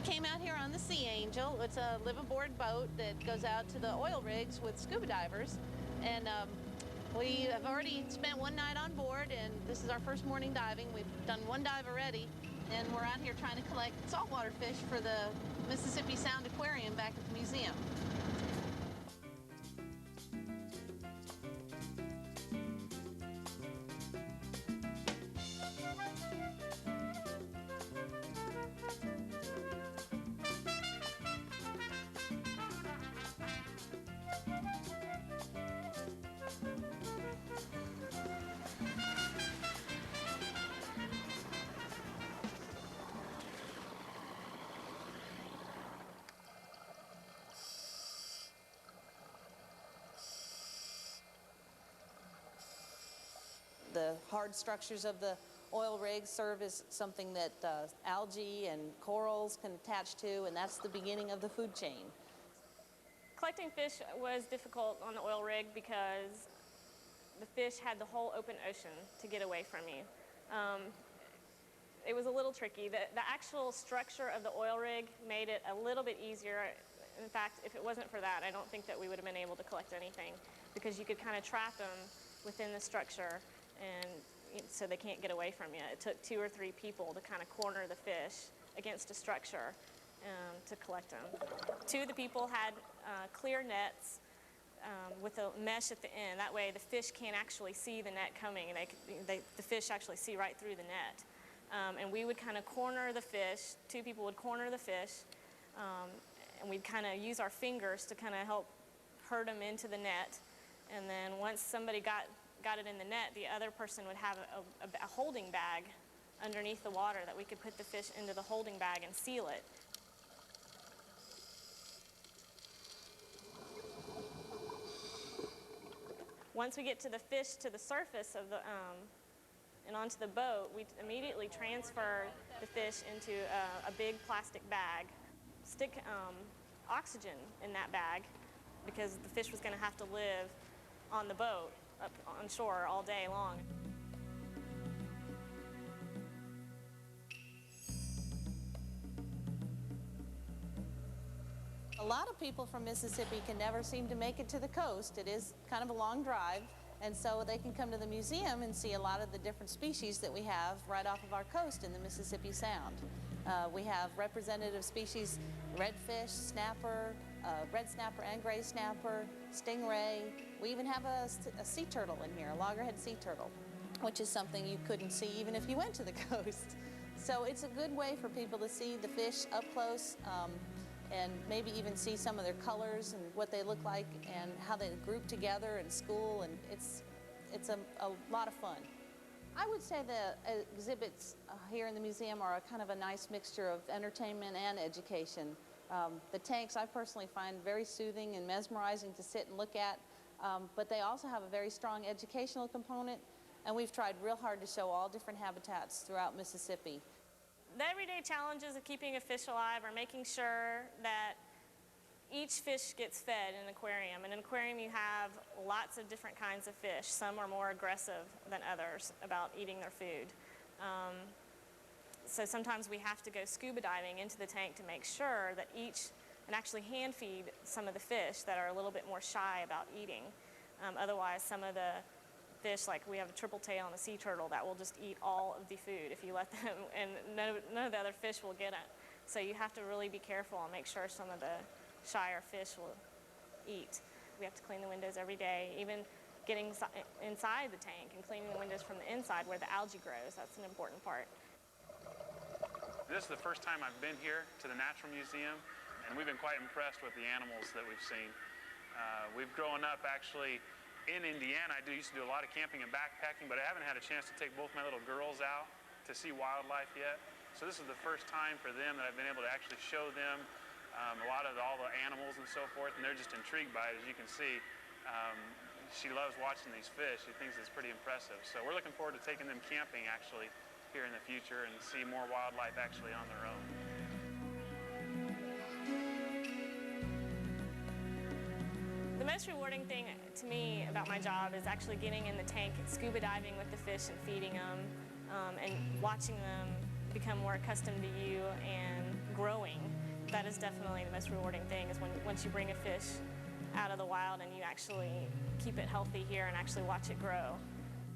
came out here on the Sea Angel. It's a live-aboard boat that goes out to the oil rigs with scuba divers. And we have already spent one night on board, and this is our first morning diving. We've done one dive already, and we're out here trying to collect saltwater fish for the Mississippi Sound Aquarium back at the museum. The hard structures of the oil rigs serve as something that algae and corals can attach to, and that's the beginning of the food chain. Collecting fish was difficult on the oil rig because the fish had the whole open ocean to get away from you. It was a little tricky. The actual structure of the oil rig made it a little bit easier. In fact, if it wasn't for that, I don't think that we would have been able to collect anything, because you could kind of trap them within the structure, and so they can't get away from you. It took 2 or 3 people to kind of corner the fish against a structure to collect them. 2 of the people had clear nets with a mesh at the end. That way the fish can't actually see the net coming. The fish actually see right through the net. And we would kind of corner the fish. 2 people would corner the fish, and we'd kind of use our fingers to kind of help herd them into the net. And then once somebody got it in the net, the other person would have a holding bag underneath the water that we could put the fish into the holding bag and seal it. Once we get to the fish to the surface of the and onto the boat, we immediately transfer the fish into a big plastic bag, stick oxygen in that bag, because the fish was going to have to live on the boat up on shore all day long. A lot of people from Mississippi can never seem to make it to the coast. It is kind of a long drive, and so they can come to the museum and see a lot of the different species that we have right off of our coast in the Mississippi Sound. We have representative species: redfish, snapper, red snapper and gray snapper, stingray. We even have a sea turtle in here, a loggerhead sea turtle, which is something you couldn't see even if you went to the coast. So it's a good way for people to see the fish up close, and maybe even see some of their colors and what they look like and how they group together in school, and it's a lot of fun. I would say the exhibits here in the museum are a kind of a nice mixture of entertainment and education. The tanks I personally find very soothing and mesmerizing to sit and look at, but they also have a very strong educational component, and we've tried real hard to show all different habitats throughout Mississippi. The everyday challenges of keeping a fish alive are making sure that each fish gets fed in an aquarium. In an aquarium you have lots of different kinds of fish. Some are more aggressive than others about eating their food. So sometimes we have to go scuba diving into the tank to make sure that and actually hand feed some of the fish that are a little bit more shy about eating. Otherwise, some of the fish, like we have a triple tail and a sea turtle, that will just eat all of the food if you let them, and none of the other fish will get it. So you have to really be careful and make sure some of the shyer fish will eat. We have to clean the windows every day, even getting inside the tank and cleaning the windows from the inside where the algae grows. That's an important part. This is the first time I've been here to the Natural Museum, and we've been quite impressed with the animals that we've seen. We've grown up actually in Indiana. I used to do a lot of camping and backpacking, but I haven't had a chance to take both my little girls out to see wildlife yet. So this is the first time for them that I've been able to actually show them a lot of all the animals and so forth, and they're just intrigued by it, as you can see. She loves watching these fish. She thinks it's pretty impressive. So we're looking forward to taking them camping actually here in the future and see more wildlife actually on their own. The most rewarding thing to me about my job is actually getting in the tank and scuba diving with the fish and feeding them, and watching them become more accustomed to you and growing, that is definitely the most rewarding thing, is once you bring a fish out of the wild and you actually keep it healthy here and actually watch it grow.